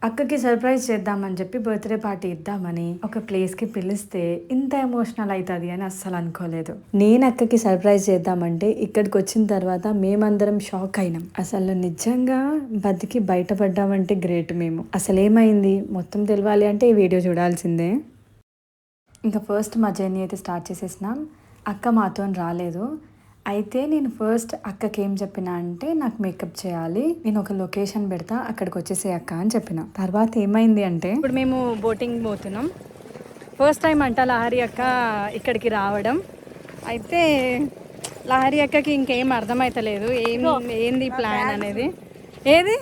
అక్కకి సర్ప్రైజ్ చేద్దామని చెప్పి బర్త్డే పార్టీ ఇద్దామని ఒక ప్లేస్కి పిలిస్తే ఇంత ఎమోషనల్ అవుతుంది అని అస్సలు అనుకోలేదు. నేను అక్కకి సర్ప్రైజ్ చేద్దామంటే ఇక్కడికి వచ్చిన తర్వాత మేమందరం షాక్ అయినాం. అసలు నిజంగా బతికి బయటపడ్డామంటే గ్రేట్. మేము అసలు ఏమైంది మొత్తం తెలియాలి అంటే ఈ వీడియో చూడాల్సిందే. ఇంకా ఫస్ట్ మా జర్నీ అయితే స్టార్ట్ చేసేసినాం. అక్క మాతో రాలేదు. అయితే నేను ఫస్ట్ అక్కకి ఏం చెప్పిన అంటే నాకు మేకప్ చేయాలి, నేను ఒక లొకేషన్ పెడతా, అక్కడికి వచ్చేసే అక్క అని చెప్పిన. తర్వాత ఏమైంది అంటే ఇప్పుడు మేము బోటింగ్ పోతున్నాం. ఫస్ట్ టైం అంట లహరి అక్క ఇక్కడికి రావడం. అయితే లహరి అక్కకి ఇంకేం అర్థమవుతలేదు ఏంది ప్లాన్ అనేది. ఏది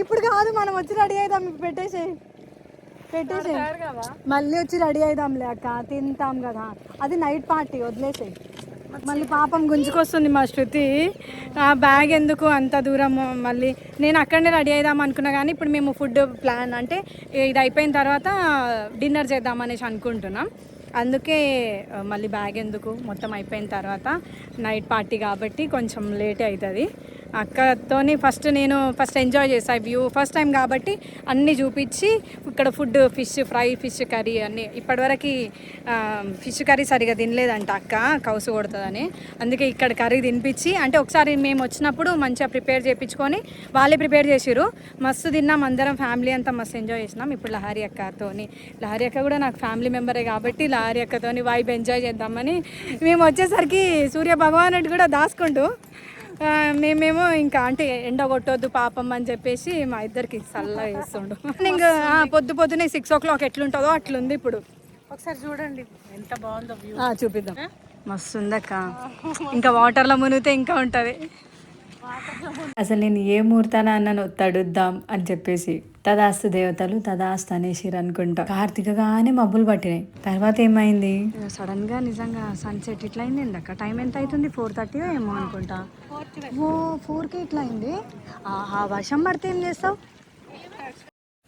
ఇప్పుడు కాదు, మనం వచ్చి రెడీ అవుదాం. మీకు పెట్టేసి మళ్ళీ వచ్చి రెడీ అయిదాంలే అక్క, తింటాం కదా. అది నైట్ పార్టీ, వదిలేసాయి. మళ్ళీ పాపం గుంజుకొస్తుంది మా శృతి. ఆ బ్యాగ్ ఎందుకు అంత దూరం, మళ్ళీ నేను అక్కడనే రెడీ అయిదాం అనుకున్నా. కానీ ఇప్పుడు మేము ఫుడ్ ప్లాన్ అంటే ఇది అయిపోయిన తర్వాత డిన్నర్ చేద్దాం అనేసి అనుకుంటున్నాం. అందుకే మళ్ళీ బ్యాగ్ ఎందుకు, మొత్తం అయిపోయిన తర్వాత నైట్ పార్టీ కాబట్టి కొంచెం లేట్ అవుతుంది. అక్కతోని నేను ఫస్ట్ ఎంజాయ్ చేసాను వ్యూ. ఫస్ట్ టైం కాబట్టి అన్నీ చూపించి ఇక్కడ food fish fry, fish curry అన్నీ. ఇప్పటివరకు ఫిష్ కర్రీ సరిగా తినలేదంట అక్క, కౌసు కొడుతుందని. అందుకే ఇక్కడ కర్రీ తినిపించి, అంటే ఒకసారి మేము వచ్చినప్పుడు మంచిగా ప్రిపేర్ చేయించుకొని వాళ్ళే ప్రిపేర్ చేసిరు. మస్తు తిన్నాం అందరం, ఫ్యామిలీ అంతా మస్తు ఎంజాయ్ చేసినాం. ఇప్పుడు లహరి అక్కతోని, లహరి అక్క కూడా నాకు ఫ్యామిలీ మెంబరే కాబట్టి లహరి అక్కతోని వైబ్ ఎంజాయ్ చేద్దామని మేము వచ్చేసరికి సూర్య భగవానుడు కూడా దాచుకుంటూ మేమేమో ఇంకా అంటే ఎండ కొట్టొద్దు పాపం అని చెప్పేసి మా ఇద్దరికి చల్లగా వేస్తుండు. ఇంకా పొద్దునే 6 o'clock ఎట్లుంటుందో అట్లుంది ఇప్పుడు. ఒకసారి చూడండి ఎంత బాగుందో వ్యూ. చూపిద్దాం. మస్తు ఉందక్క. ఇంకా వాటర్లో మునిగితే ఇంకా ఉంటుంది. అసలు నేను ఏ ముహూర్తాన అన్నను తడుద్దాం అని చెప్పేసి తదాస్తు దేవతలు తదాస్తు అనేసిరు అనుకుంటా. కార్తీకగానే మబ్బులు పట్టినాయి. తర్వాత ఏమైంది, సడన్ గా నిజంగా సన్సెట్ ఇట్లా అయింది. అక్క టైం ఎంత అవుతుంది, 4:30 ఏమో అనుకుంటా. 4కి ఇట్లా అయింది. ఆ వర్షం పడితే ఏం చేస్తావు?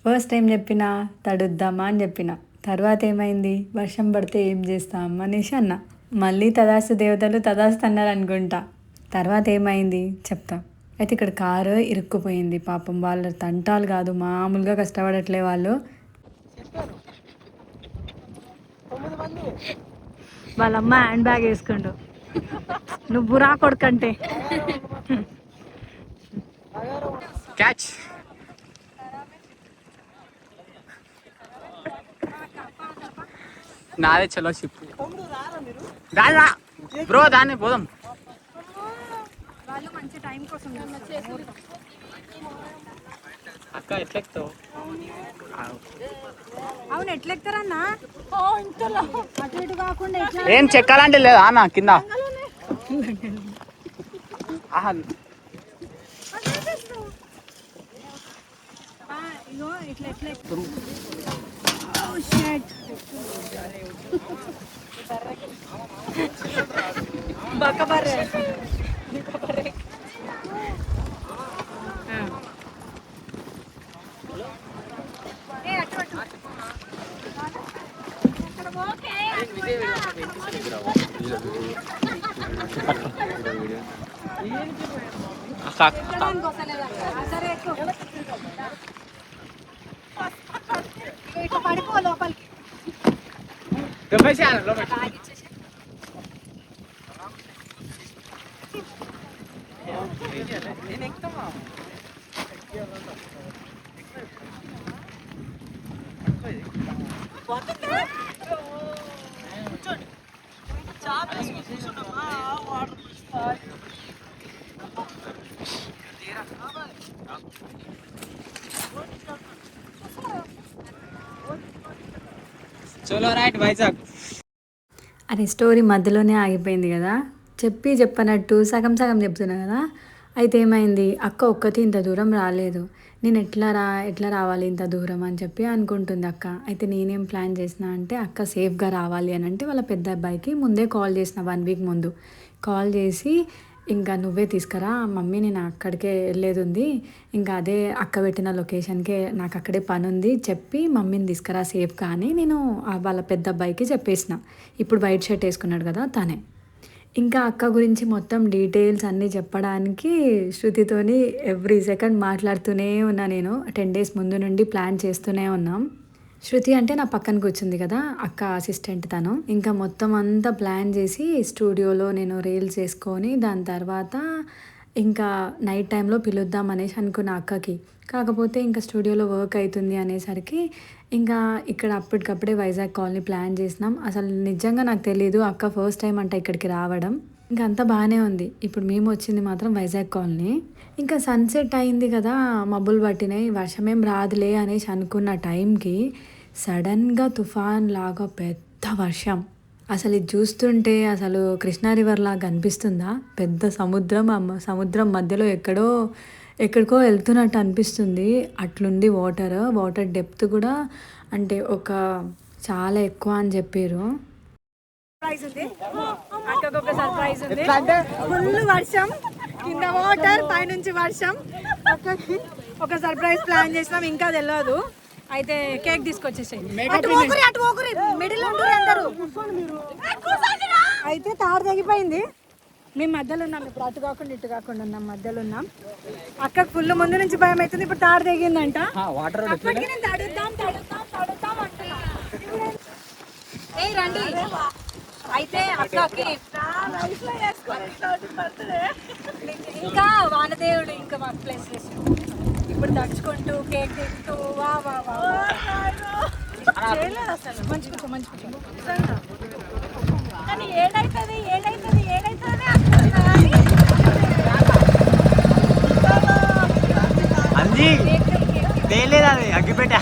ఫస్ట్ టైం చెప్పిన తడుద్దామా అని చెప్పిన. తర్వాత ఏమైంది, వర్షం పడితే ఏం చేస్తాం అనేసి అన్న. మళ్ళీ తదాస్తు దేవతలు తదాస్తు అన్నారు అనుకుంటా. తర్వాత ఏమైంది చెప్తా. అయితే ఇక్కడ కారు ఇరుక్కుపోయింది. పాపం వాళ్ళ తంటాలు కాదు, మామూలుగా కష్టపడట్లే వాళ్ళు. వాళ్ళమ్మ హ్యాండ్ బ్యాగ్ వేసుకుంటూ నువ్వు రా కొడుకంటే క్యాచ్. నాదే చలో షిప్ దాదా బ్రో, దాన్ని పోదాం. వాళ్ళు మంచి టైం కోసం అక్క ఎట్లెక్తావు? అవును ఎట్లెక్తారన్నా, అటు ఇటు కాకుండా ఏం చెక్కాలంటే లేదా అన్న కింద? ఇట్లా బక్కబర్రే. పడిపో లోపలికి. చలో రైట్ వైజాగ్. అది స్టోరీ మధ్యలోనే ఆగిపోయింది కదా. చెప్పనట్టు సగం చెప్తున్నా కదా. అయితే ఏమైంది, అక్క ఒక్కటి ఇంత దూరం రాలేదు. నేను ఎట్లా రావాలి ఇంత దూరం అని చెప్పి అనుకుంటుంది అక్క. అయితే నేనేం ప్లాన్ చేసిన అంటే అక్క సేఫ్గా రావాలి అని అంటే వాళ్ళ పెద్ద అబ్బాయికి ముందే కాల్ చేసిన, 1 week ముందు కాల్ చేసి, ఇంకా నువ్వే తీసుకురా మమ్మీ, నేను అక్కడికే వెళ్ళేది ఉంది, ఇంకా అదే అక్క పెట్టిన లొకేషన్కే నాకు అక్కడే పని ఉంది, చెప్పి మమ్మీని తీసుకురా సేఫ్గా అని నేను వాళ్ళ పెద్ద అబ్బాయికి చెప్పేసిన. ఇప్పుడు వైట్ షర్ట్ వేసుకున్నాడు కదా తనే. ఇంకా అక్క గురించి మొత్తం డీటెయిల్స్ అన్నీ చెప్పడానికి శృతితోని ఎవ్రీ సెకండ్ మాట్లాడుతూనే ఉన్నా నేను. 10 డేస్ ముందు నుండి ప్లాన్ చేస్తూనే ఉన్నాం. శృతి అంటే నా పక్కన కూర్చుంది కదా అక్క అసిస్టెంట్ తను. ఇంకా మొత్తం అంతా ప్లాన్ చేసి స్టూడియోలో నేను రీల్స్ చేసుకొని దాని తర్వాత ఇంకా నైట్ టైంలో పిలుద్దాం అనేసి అనుకున్న అక్కకి. కాకపోతే ఇంకా స్టూడియోలో వర్క్ అవుతుంది అనేసరికి ఇంకా ఇక్కడ అప్పటికప్పుడే వైజాగ్ కాలనీ ప్లాన్ చేసినాం. అసలు నిజంగా నాకు తెలియదు అక్క ఫస్ట్ టైం అంట ఇక్కడికి రావడం. ఇంకా అంతా బాగానే ఉంది. ఇప్పుడు మేము వచ్చింది మాత్రం వైజాగ్ కాలనీ. ఇంకా సన్సెట్ అయింది కదా, మబ్బులు పట్టినాయి, వర్షం ఏం రాదులే అనేసి అనుకున్న టైంకి సడన్గా తుఫాన్ లాగా పెద్ద వర్షం. అసలు ఇది చూస్తుంటే అసలు కృష్ణా రివర్ లాగా అనిపిస్తుందా, పెద్ద సముద్రం, సముద్రం మధ్యలో ఎక్కడికో వెళ్తున్నట్టు అనిపిస్తుంది. అట్లుంది వాటర్ డెప్త్ కూడా అంటే ఒక చాలా ఎక్కువ అని చెప్పారు. సర్ప్రైజ్ ఉంది, అక్కకు ఒక సర్ప్రైజ్ ఉంది. ఫుల్ వర్షం, కింద వాటర్, పైనుంచి వర్షం. అక్కకి ఒక సర్ప్రైజ్ ప్లాన్ చేసినాం, ఇంకా తెలియదు. అయితే కేక్ తీసుకొచ్చేసాయి. మిడిల్ అందరూ. అయితే తాడు తెగిపోయింది. మేము మధ్యలో ఉన్నాం, ఇప్పుడు అటు కాకుండా ఇటు కాకుండా ఉన్నాం, మధ్యలో ఉన్నాం. అక్కకు ఫుల్ ముందు నుంచి భయం అవుతుంది, ఇప్పుడు తాడు తెగిందంట. అప్పటికి నేను తడుద్దాం అంటున్నా. ఏ రండి. అయితే అక్కకి ఇంకా వానదేవుడు ఇంకా మాకు ప్లేస్ చేసిండు. ఇప్పుడు తడుచుకుంటూ కేక్ తింటూ వా వా వా అసలు మంచి కానీ ఏడైతుంది అంజీ తేలేదు, అది అగ్గిపెట్ట.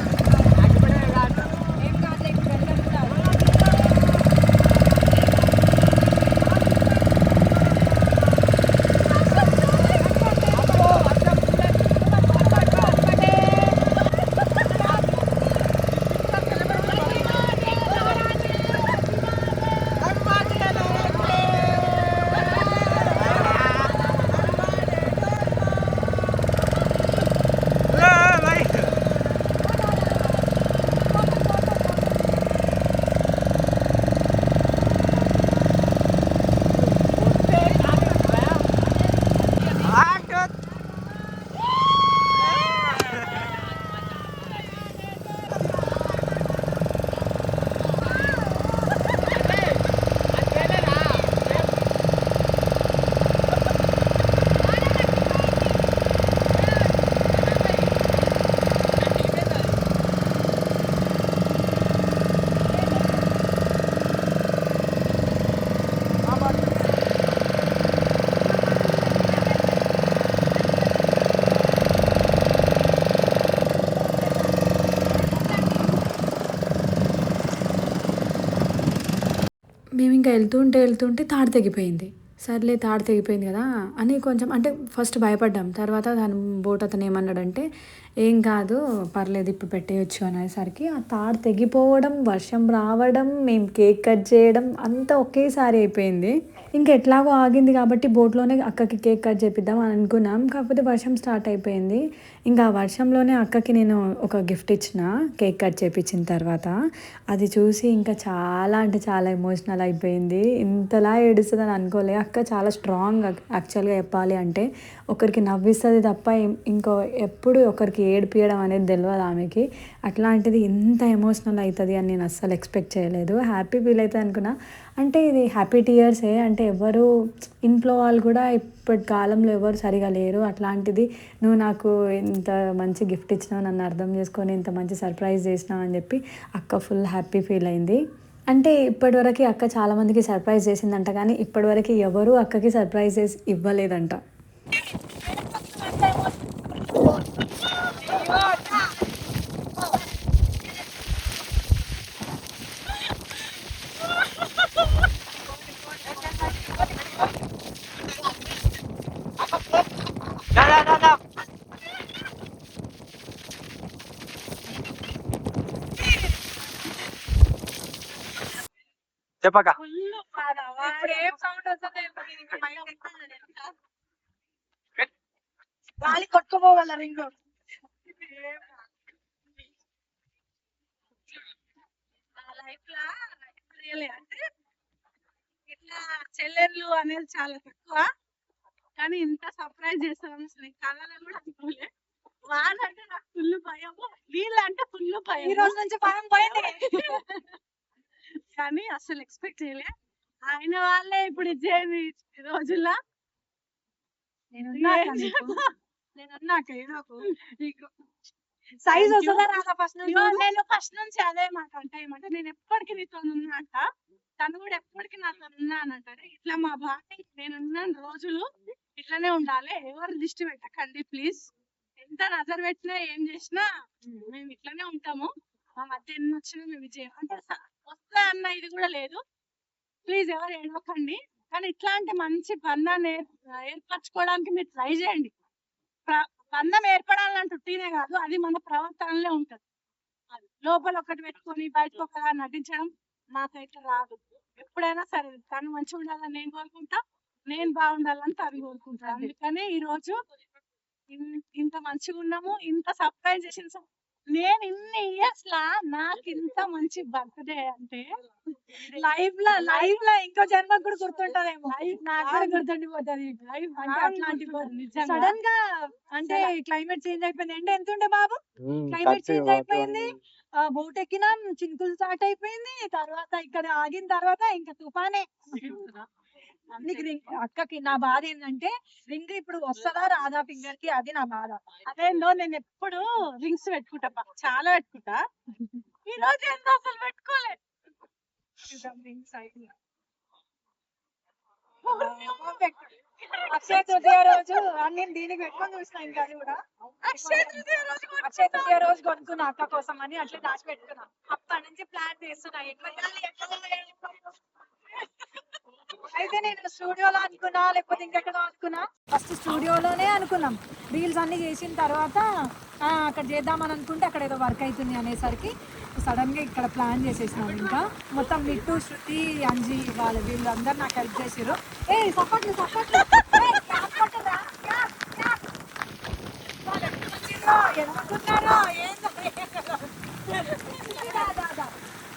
మేము ఇంకా వెళ్తుంటే తాడు తెగిపోయింది. సర్లే తాడు తెగిపోయింది కదా అని కొంచెం అంటే ఫస్ట్ భయపడ్డాం. తర్వాత దాని బోట్ అతను ఏమన్నాడంటే ఏం కాదు పర్లేదు ఇప్పుడు పెట్టేయచ్చు అనేసరికి ఆ తాడు తెగిపోవడం, వర్షం రావడం, మేము కేక్ కట్ చేయడం అంతా ఒకేసారి అయిపోయింది. ఇంకా ఎట్లాగో ఆగింది కాబట్టి బోట్లోనే అక్కకి కేక్ కట్ చేపిద్దాం అని అనుకున్నాం. కాకపోతే వర్షం స్టార్ట్ అయిపోయింది. ఇంకా ఆ వర్షంలోనే అక్కకి నేను ఒక గిఫ్ట్ ఇచ్చిన కేక్ కట్ చేపించిన తర్వాత. అది చూసి ఇంకా చాలా అంటే చాలా ఎమోషనల్ అయిపోయింది. ఇంతలా ఏడుస్తుందని అనుకోలే. అక్క చాలా స్ట్రాంగ్ యాక్చువల్గా చెప్పాలి అంటే. ఒకరికి నవ్విస్తుంది తప్ప ఇంకో ఎప్పుడు ఒకరికి ఏడిపియడం అనేది తెలియదు ఆమెకి. అట్లాంటిది ఇంత ఎమోషనల్ అవుతుంది అని నేను అస్సలు ఎక్స్పెక్ట్ చేయలేదు. హ్యాపీ ఫీల్ అవుతుంది అనుకున్నా. అంటే ఇది హ్యాపీ టీయర్సే, అంటే ఎవరు ఇంట్లో వాళ్ళు కూడా ఇప్పటి కాలంలో ఎవరు సరిగా లేరు. అట్లాంటిది నువ్వు నాకు ఇంత మంచి గిఫ్ట్ ఇచ్చినావు, నన్ను అర్థం చేసుకొని ఇంత మంచి సర్ప్రైజ్ చేసినావు అని చెప్పి అక్క ఫుల్ హ్యాపీ ఫీల్ అయింది. అంటే ఇప్పటివరకు అక్క చాలామందికి సర్ప్రైజ్ చేసిందంట, కానీ ఇప్పటివరకు ఎవరు అక్కకి సర్ప్రైజెస్ ఇవ్వలేదంట. చెప్పక గాలి కొట్టుకోవాల రింగ్ లైఫ్ లా రియల్ అంటే ఇట్లా చెల్లెళ్ళు అనేది చాలా తక్కువ, కానీ ఇంత సర్ప్రైజ్ చేస్తాను అసలు నేను కళలో కూడా అనుకోలే. వాన అంటే నాకు ఫుల్ భయము, నీళ్ళు అంటే ఫుల్ భయం. ఈ రోజు నుంచి భయం పోయింది. కానీ అసలు ఎక్స్పెక్ట్ చేయలే. ఆయన వాళ్ళే ఇప్పుడు ఇచ్చేది ఈ రోజుల్లో. నేను అన్నాక ఏదో సైజ్ వస్తుందా రాదా ఫస్ట్ నేను ఫస్ట్ నుంచి అదే మాట అంటే ఏమంటే నేను ఎప్పటికీ నీతో ఉన్నంట, తను కూడా ఎప్పటికీ నాతో ఉన్నానంటారు. ఇట్లా మా బాగా నేనున్న రోజులు ఇట్లానే ఉండాలి, ఎవరు దిష్టి పెట్టకండి ప్లీజ్. ఎంత నజర్ పెట్టినా ఏం చేసినా మేము ఇట్లానే ఉంటాము. మా మధ్య ఎన్ని వచ్చినా మేము విజయం అంటే వస్తా అన్న ఇది కూడా లేదు. ప్లీజ్ ఎవరు ఏడవకండి. కానీ ఇట్లాంటి మంచి బంధాన్ని ఏర్పరచుకోవడానికి మీరు ట్రై చేయండి. బంధం ఏర్పడాలంటే ఉట్టినే కాదు, అది మన ప్రవర్తనలో ఉంటది. అది లోపల ఒకటి పెట్టుకొని బయటకు ఒకలా నటించడం నాకైతే రాదు. ఎప్పుడైనా సరే తను మంచిగా ఉండాలని నేను కోరుకుంటా, నేను బాగుండాలని తను కోరుకుంటా. అందుకని ఈ రోజు ఇంత మంచిగా ఉన్నాము, ఇంత సర్ప్రైజ్ చేసిన. నేను ఇన్ని ఇయర్స్ లా నాకు ఇంత మంచి బర్త్డే అంటే లైఫ్ లో ఇంకో జన్మకు కూడా గుర్తుంటదేమో. నాకు కూడా గుర్తుండిపోతుంది. సడన్ గా అంటే క్లైమేట్ చేంజ్ అయిపోయింది. ఎండ ఎంత ఉండే బాబు, క్లైమేట్ చేంజ్ అయిపోయింది. బోట్ ఎక్కినాం, చినుకులు స్టార్ట్ అయిపోయింది. తర్వాత ఇక్కడ ఆగిన తర్వాత ఇంకా తుఫానే. నీకు అక్కకి నా బాధ ఏంటంటే రింగ్ ఇప్పుడు వస్తుందా రాదా ఫింగర్ కి, అది నా బాధ. అదేందో నేను ఎప్పుడు రింగ్స్ పెట్టుకుంటా, చాలా పెట్టుకుంటా. ఈ రోజు ఏందో అసలు పెట్టుకోలే. అక్షయ తృతీయ రోజు నేను దీనికి పెట్టుకొని చూసిన. ఇంకా అది కూడా అక్షయ తృతీయ రోజు కొనుక్కున్నా అక్క కోసం అని, అట్లా దాచి పెట్టుకున్నా. అప్పటి నుంచి ప్లాన్ చేస్తున్నా ఎట్లా అయితే నేను స్టూడియోలో అనుకున్నా లేకపోతే ఇంకెక్కడో అనుకున్నా. ఫస్ట్ స్టూడియోలోనే అనుకున్నాం. రీల్స్ అన్ని చేసిన తర్వాత అక్కడ చేద్దామని అనుకుంటే అక్కడ ఏదో వర్క్ అవుతుంది అనేసరికి సడన్ గా ఇక్కడ ప్లాన్ చేసేసినాం. ఇంకా మొత్తం మిట్టు, శృతి, అంజీ వీళ్ళందరూ నాకు హెల్ప్ చేసారు. సపోర్ట్లు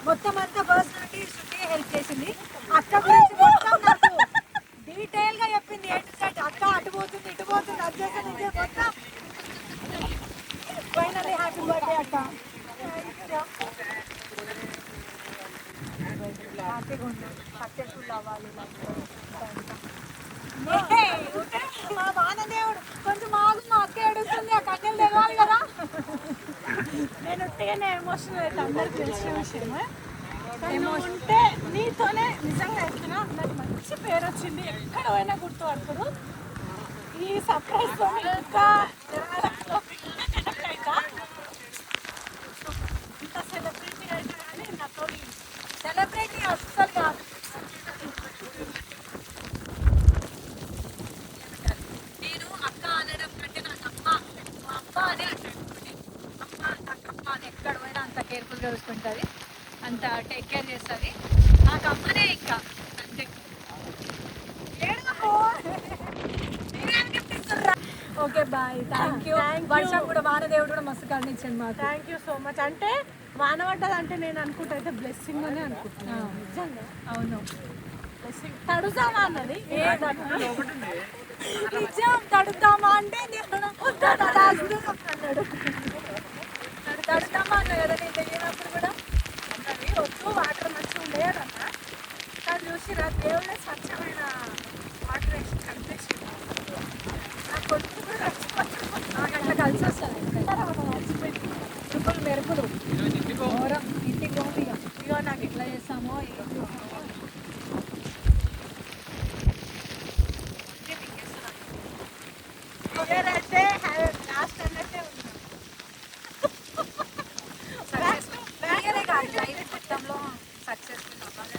మొత్తం అంతా పర్సనాలిటీ శృతి హెల్ప్ చేసింది. అక్క గురించి మొత్తం నాకు డీటెయిల్ గా చెప్పింది. అక్క అటు పోతుంది ఇటు పోతుంది అది చేసి మొత్తం. ఫైనల్లీ హ్యాపీ బర్త్డే అక్క. హ్యాపీగా ఉన్నాం, సక్సెస్ఫుల్ అవ్వాలి. మా వానదేవుడు కొంచెం ఆగు, మా అక్క ఏడుస్తుంది, ఆ కన్నెలు తెలవాలి కదా. నేను ఉట్టిగానే ఎమోషనల్ అయితే అందరికి తెలిసిన విషయమే. ఉంటే నీతోనే నిజంగా ఎత్తున నాకు మంచి పేరు వచ్చింది, ఎక్కడ పోయినా గుర్తుపడతారు. ఈ సర్ప్రైజ్ తో ఇంకా ఇంత సెలబ్రిటీ అయితే కానీ నాతో సెలబ్రిటీ అస్సలు కాదు. నేను అక్క అనడం కంటే నాకు అమ్మ అని అంటాడు. అమ్మ నాకు అమ్మ అని ఎక్కడ పోయినా అంత కేర్ఫుల్గా చూసుకుంటుంది, అంత టేక్ కేర్ చేస్తుంది. నాకు అమ్మనే ఇంకా అంతే. Okay bye, thank you. వర్షం కూడా వానదేవుడు కూడా మస్తు కరుణించండి మాకు. Thank you so much. అంటే వాన పడ్డది అంటే నేను అనుకుంటా అయితే బ్లెస్సింగ్ అని అనుకుంటున్నాను. నిజంగా అవును, బ్లెస్సింగ్. తడుసామా అన్నది నిజం. తడుతామా అంటే తడుతామా అన్న కదా నేను తెలియనప్పుడు కూడా అన్నది. వద్దు వాటర్ మంచిగా ఉండేదన్న కానీ చూసిరా దేవుడే స్వచ్ఛమైన వాటర్ వేసి కలిపేసి నాకు కొంచెం కూడా నాకు అట్లా కలిసి వస్తుంది. ట్రిపుల్ మెరుపులు ఘోరం. ఇంటికి పోండి ఇక నాకు ఎట్లా చేస్తామో అయితే లాస్ట్ అన్నట్టే ఉంది. లైఫ్ మొత్తంలో సక్సెస్ఫుల్ అవ్వాలి.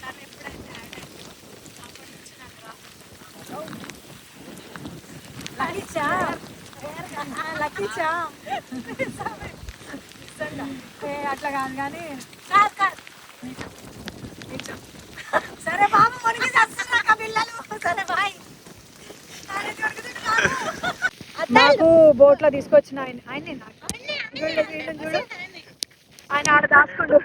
తను ఎప్పుడైతే యాడ్ అయిందో అప్పటి నుంచి నాకు లక్కీచా అట్లా కాదు కానీ సరే బాబు మునిగి చేస్తున్నా పిల్లలు. సరే బాయ్. నాకు బోట్ లో తీసుకొచ్చిన ఆయన చూడు, ఆయన ఆడ దాచుకుండు.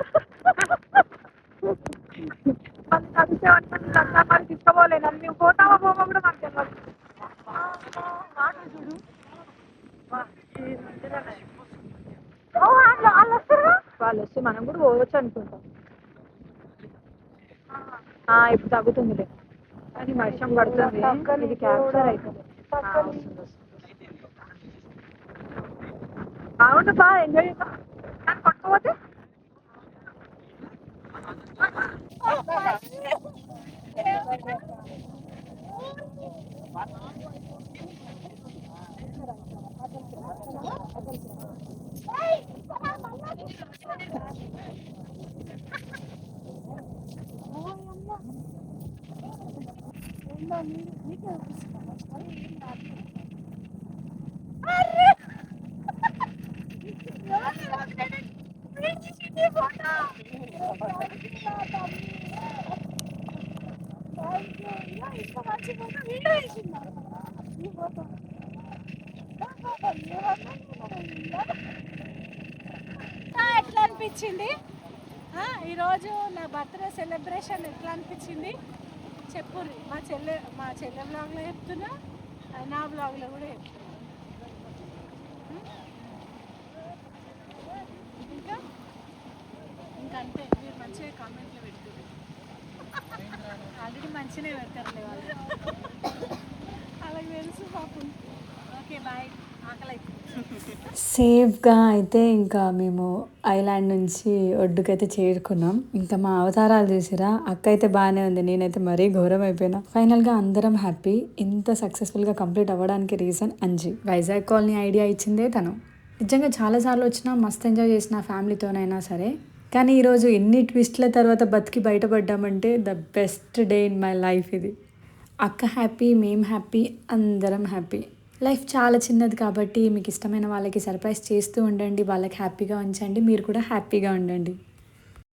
మా కలిసే వచ్చా మరి తీసుకోపోలేదు నువ్వు పోతావా పోవా కూడా మాకు తెలియదు. వాటర్ చూడు వాళ్ళు వస్తారు, వాళ్ళు వస్తే మనం కూడా పోవచ్చు అనుకుంటాం. ఇప్పుడు తగ్గుతుందిలే కానీ వర్షం పడుతుంది, ఇది క్యాప్చర్ అవుతుంది. అవును బాగా ఎంజాయ్ చేద్దాం కానీ పట్టుకోపోతే ఎట్లా అనిపించింది ఈరోజు నా బర్త్డే సెలబ్రేషన్ ఎట్లా అనిపించింది చెప్పుర్రి. మా చెల్లె బ్లాగ్లో చెప్తున్నా, నా బ్లాగ్లో కూడా చెప్తున్నా. ఇంకా ఇంకంతే, మీరు మంచిగా కామెంట్లో పెడుతుంది. ఆల్రెడీ మంచిగానే పెడతారులే వాళ్ళు, అలాగే తెలుసు పాపం. ఓకే బాయ్, ఆకలి అయితే. సేఫ్గా అయితే ఇంకా మేము ఐలాండ్ నుంచి ఒడ్డుకైతే చేరుకున్నాం. ఇంకా మా అవతారాలు చూసిరా, అక్క అయితే బాగానే ఉంది, నేనైతే మరీ ఘోరం అయిపోయినా. ఫైనల్గా అందరం హ్యాపీ. ఇంత సక్సెస్ఫుల్గా కంప్లీట్ అవ్వడానికి reason Anji. Vizag colony idea ఇచ్చిందే తను. నిజంగా చాలాసార్లు వచ్చినా మస్తు ఎంజాయ్ చేసిన ఫ్యామిలీతోనైనా సరే, కానీ ఈరోజు ఎన్ని ట్విస్ట్ల తర్వాత బతికి బయటపడ్డామంటే the best day in my life ఇది. అక్క హ్యాపీ, మేము హ్యాపీ, అందరం హ్యాపీ. లైఫ్ చాలా చిన్నది కాబట్టి మీకు ఇష్టమైన వాళ్ళకి సర్ప్రైజ్ చేస్తూ ఉండండి, వాళ్ళకి హ్యాపీగా ఉంచండి, మీరు కూడా హ్యాపీగా ఉండండి.